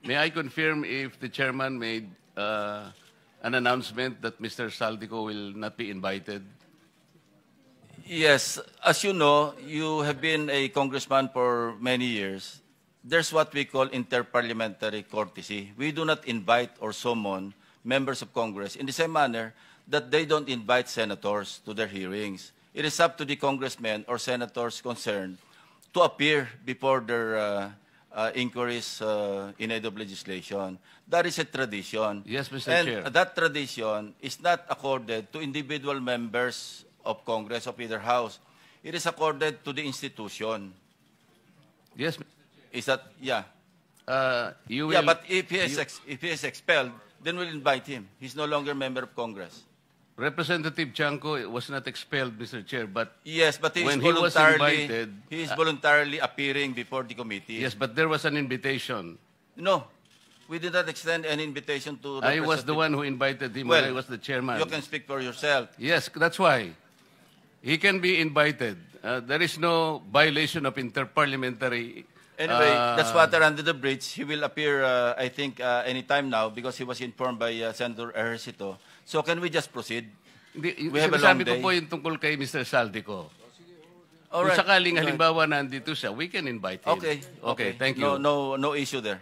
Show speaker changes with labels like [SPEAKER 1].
[SPEAKER 1] May I confirm if the chairman made an announcement that Mr. Saldico will not be invited?
[SPEAKER 2] Yes, as you know, you have been a congressman for many years. There's what we call interparliamentary courtesy. We do not invite or summon members of Congress in the same manner that they don't invite senators to their hearings. It is up to the congressmen or senators concerned to appear before their inquiries in aid of legislation. That is a tradition.
[SPEAKER 1] Yes, Mr.
[SPEAKER 2] And
[SPEAKER 1] Chair.
[SPEAKER 2] that tradition is not accorded to individual members of Congress of either house. It is accorded to the institution.
[SPEAKER 1] Yes, Mr.
[SPEAKER 2] Is that, yeah.
[SPEAKER 1] You will,
[SPEAKER 2] Yeah, but if he is expelled, then we'll invite him. He's no longer a member of Congress.
[SPEAKER 1] Representative Chanco was not expelled, Mr. Chair, but
[SPEAKER 2] Yes, but
[SPEAKER 1] when he was invited,
[SPEAKER 2] he is voluntarily appearing before the committee.
[SPEAKER 1] yes, but there was an invitation.
[SPEAKER 2] No, we did not extend any invitation to
[SPEAKER 1] I was the one who invited him
[SPEAKER 2] Well,
[SPEAKER 1] when I was the chairman.
[SPEAKER 2] You can speak for yourself.
[SPEAKER 1] Yes, that's why. He can be invited. There is no violation of interparliamentary.
[SPEAKER 2] Anyway, that's water under the bridge. He will appear, I think, anytime now because he was informed by Senator Ejercito. So can we just proceed? We have a long
[SPEAKER 1] Sinasabi ko
[SPEAKER 2] day.
[SPEAKER 1] po yung tungkol kay Mr. Saldico.
[SPEAKER 2] All
[SPEAKER 1] Kung
[SPEAKER 2] right.
[SPEAKER 1] sakaling halimbawa nandito siya, we can invite him.
[SPEAKER 2] Okay.
[SPEAKER 1] Okay, thank you.
[SPEAKER 2] No issue there.